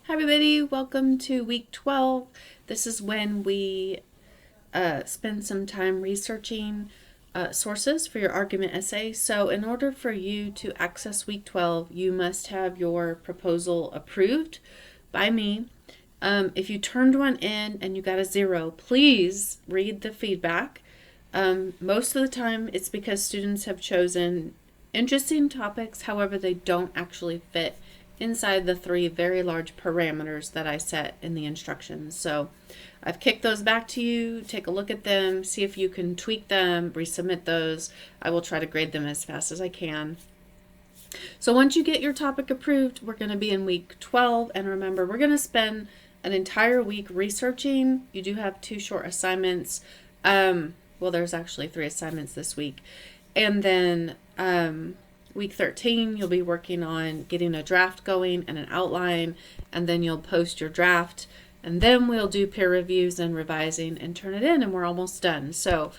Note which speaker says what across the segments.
Speaker 1: Hi everybody, welcome to week 12. This is when we spend some time researching sources for your argument essay. So in order for you to access week 12, you must have your proposal approved by me. If you turned one in and you got a 0, please read the feedback. Most of the time it's because students have chosen interesting topics, however they don't actually fit inside the 3 very large parameters that I set in the instructions. So I've kicked those back to you. Take a look at them, see if you can tweak them, resubmit those. I will try to grade them as fast as I can. So once you get your topic approved, we're going to be in week 12. And remember, we're going to spend an entire week researching. You do have 2 short assignments. Well, there's actually 3 assignments this week. And then week 13, you'll be working on getting a draft going and an outline, and then you'll post your draft, and then we'll do peer reviews and revising and turn it in, and we're almost done. So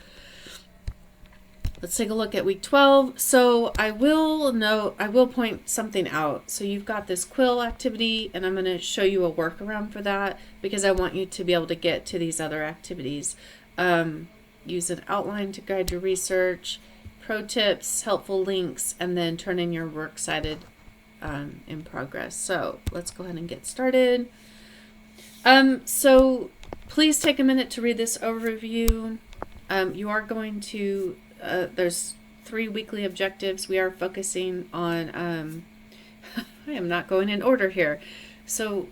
Speaker 1: let's take a look at week 12. So I will point something out. So you've got this quill activity, and I'm going to show you a workaround for that because I want you to be able to get to these other activities. Use an outline to guide your research, pro tips, helpful links, and then turn in your works cited in progress. So let's go ahead and get started. So please take a minute to read this overview. You are going to, there's 3 weekly objectives. We are focusing on, I am not going in order here. So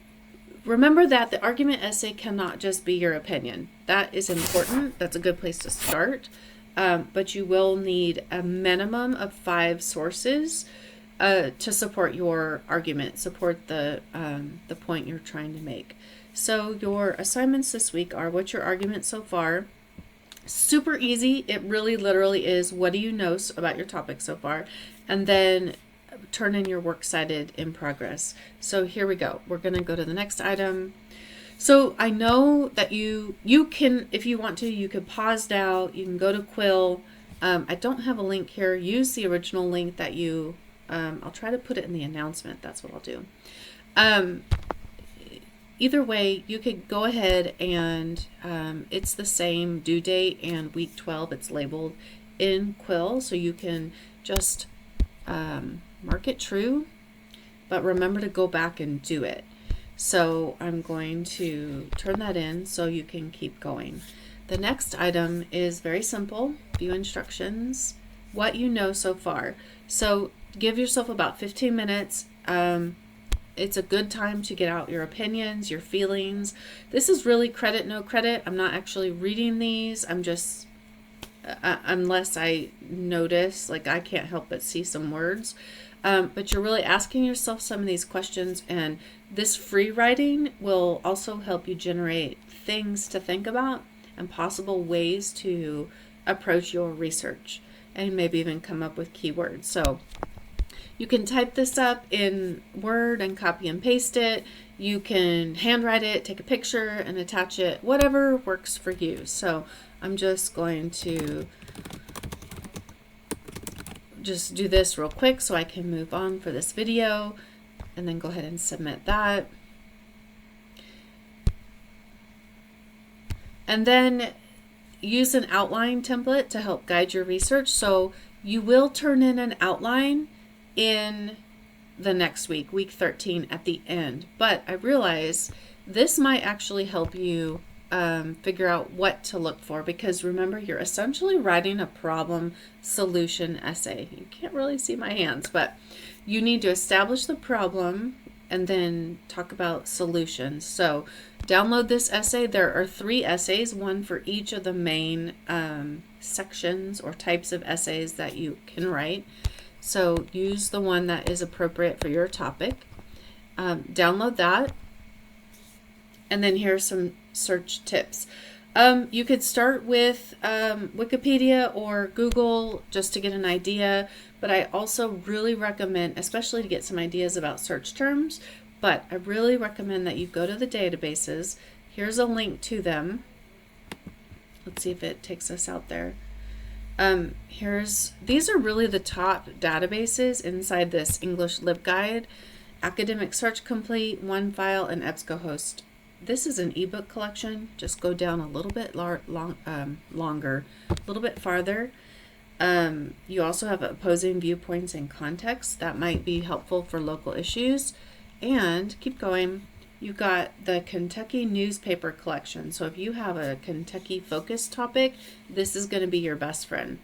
Speaker 1: remember that the argument essay cannot just be your opinion. That is important. That's a good place to start. But you will need a minimum of 5 sources to support your argument, support the point you're trying to make. So your assignments this week are what's your argument so far? Super easy. It really literally is what do you know about your topic so far? And then turn in your works cited in progress. So here we go. We're going to go to the next item. So I know that you can, if you want to, you could pause now. You can go to Quill. I don't have a link here. Use the original link that you, I'll try to put it in the announcement. That's what I'll do. Either way, you could go ahead and it's the same due date and week 12. It's labeled in Quill. So you can just mark it true, but remember to go back and do it. So I'm going to turn that in so you can keep going. The next item is very simple. View instructions, what you know so far. So give yourself about 15 minutes. It's a good time to get out your opinions, your feelings. This is really credit, no credit. I'm not actually reading these. I'm just, unless I notice, like I can't help but see some words. But you're really asking yourself some of these questions, and this free writing will also help you generate things to think about and possible ways to approach your research and maybe even come up with keywords. So you can type this up in Word and copy and paste it. You can handwrite it, take a picture and attach it, whatever works for you. So I'm just going to just do this real quick so I can move on for this video and then go ahead and submit that. And then use an outline template to help guide your research. So you will turn in an outline in the next week, week 13 at the end. But I realize this might actually help you figure out what to look for, because remember, you're essentially writing a problem solution essay. You can't really see my hands, but you need to establish the problem and then talk about solutions. So download this essay. There are 3 essays, one for each of the main sections or types of essays that you can write. So use the one that is appropriate for your topic. Download that. And then here's some search tips. You could start with Wikipedia or Google just to get an idea, but I also really recommend, especially to get some ideas about search terms, but I really recommend that you go to the databases. Here's a link to them. Let's see if it takes us out there. These are really the top databases inside this English LibGuide. Academic Search Complete, One File, and EBSCOhost. This is an ebook collection. Just go down a little bit longer, a little bit farther. You also have opposing viewpoints and context that might be helpful for local issues. And keep going. You've got the Kentucky newspaper collection. So if you have a Kentucky focused topic, this is going to be your best friend.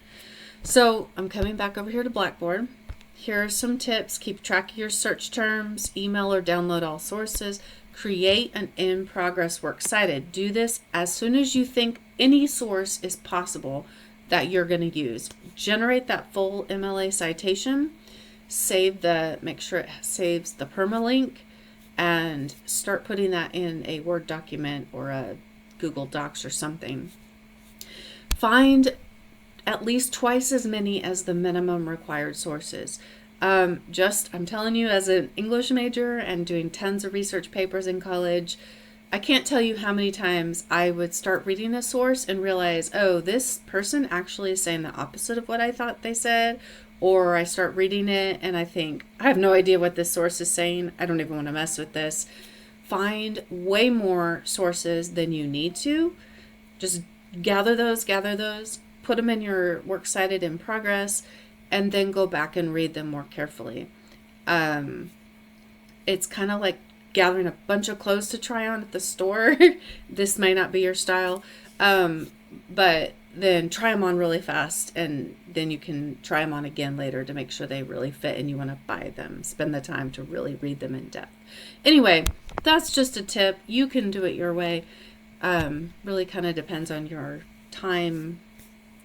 Speaker 1: So I'm coming back over here to Blackboard. Here are some tips. Keep track of your search terms, email or download all sources, create an in-progress works cited. Do this as soon as you think any source is possible that you're going to use. Generate that full MLA citation, make sure it saves the permalink, and start putting that in a Word document or a Google Docs or something. Find at least twice as many as the minimum required sources. I'm telling you, as an English major and doing tons of research papers in college, I can't tell you how many times I would start reading a source and realize, oh, this person actually is saying the opposite of what I thought they said. Or I start reading it and I think, I have no idea what this source is saying. I don't even want to mess with this. Find way more sources than you need to. Just gather those, put them in your works cited in progress, and then go back and read them more carefully. It's kind of like gathering a bunch of clothes to try on at the store. This may not be your style, but then try them on really fast, and then you can try them on again later to make sure they really fit and you want to buy them. Spend the time to really read them in depth. Anyway, that's just a tip. You can do it your way. Really kind of depends on your time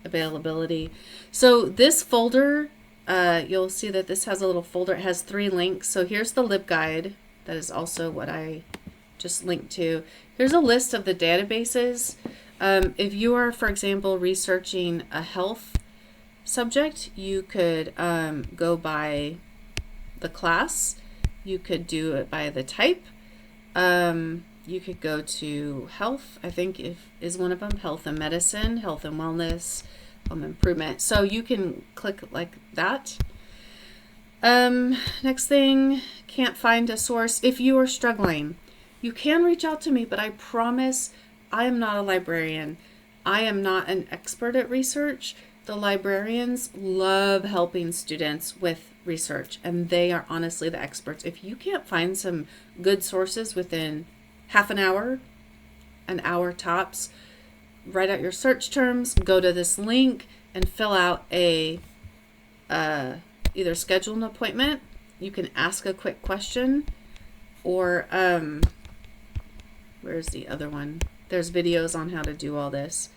Speaker 1: availability. So this folder, you'll see that this has a little folder. It has 3 links. So here's the LibGuide. That is also what I just linked to. Here's a list of the databases. If you are, for example, researching a health subject, you could go by the class. You could do it by the type. You could go to health, I think is one of them, health and medicine, health and wellness, home improvement. So you can click like that. Next thing, can't find a source. If you are struggling, you can reach out to me, but I promise I am not a librarian. I am not an expert at research. The librarians love helping students with research, and they are honestly the experts. If you can't find some good sources within half an hour tops, write out your search terms, go to this link, and fill out a either schedule an appointment. You can ask a quick question, or where's the other one? There's videos on how to do all this.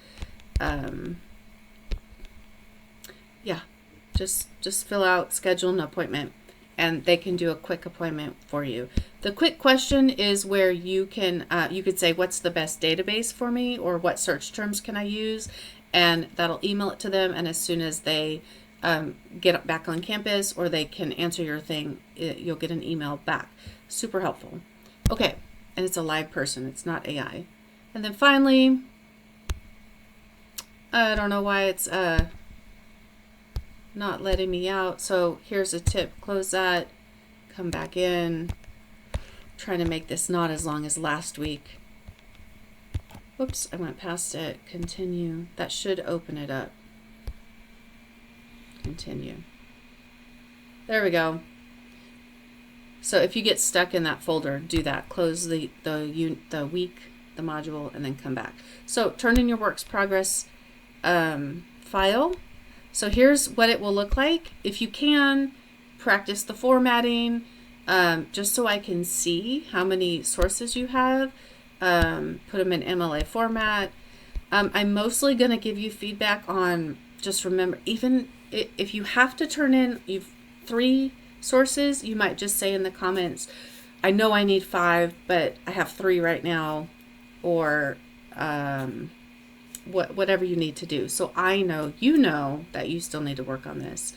Speaker 1: Yeah, just fill out, schedule an appointment, and they can do a quick appointment for you. The quick question is where you can you could say, what's the best database for me, or what search terms can I use, and that'll email it to them. And as soon as they get back on campus or they can answer your thing, you'll get an email back. Super helpful. Okay, and it's a live person. It's not AI. And then finally, I don't know why it's not letting me out. So here's a tip. Close that. Come back in. Trying to make this not as long as last week. Whoops, I went past it. Continue. That should open it up. Continue. There we go. So if you get stuck in that folder, do that. Close the week, the module, and then come back. So turn in your works progress file. So here's what it will look like. If you can, practice the formatting, just so I can see how many sources you have. Put them in MLA format. I'm mostly going to give you feedback on, just remember, even if you have to turn in 3 sources, you might just say in the comments, I know I need 5, but I have 3 right now, or whatever you need to do. So I know you know that you still need to work on this.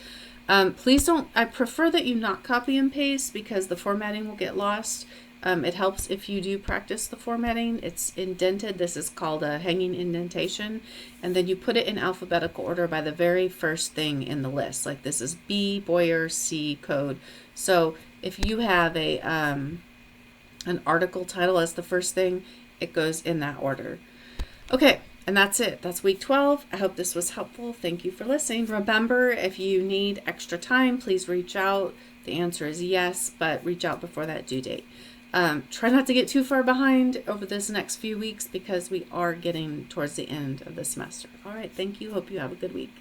Speaker 1: Please don't, I prefer that you not copy and paste because the formatting will get lost. It helps if you do practice the formatting. It's indented. This is called a hanging indentation. And then you put it in alphabetical order by the very first thing in the list. Like this is B, Boyer, C, code. So if you have an article title as the first thing, it goes in that order. Okay, and that's it. That's week 12. I hope this was helpful. Thank you for listening. Remember, if you need extra time, please reach out. The answer is yes, but reach out before that due date. Try not to get too far behind over this next few weeks because we are getting towards the end of the semester. All right, thank you. Hope you have a good week.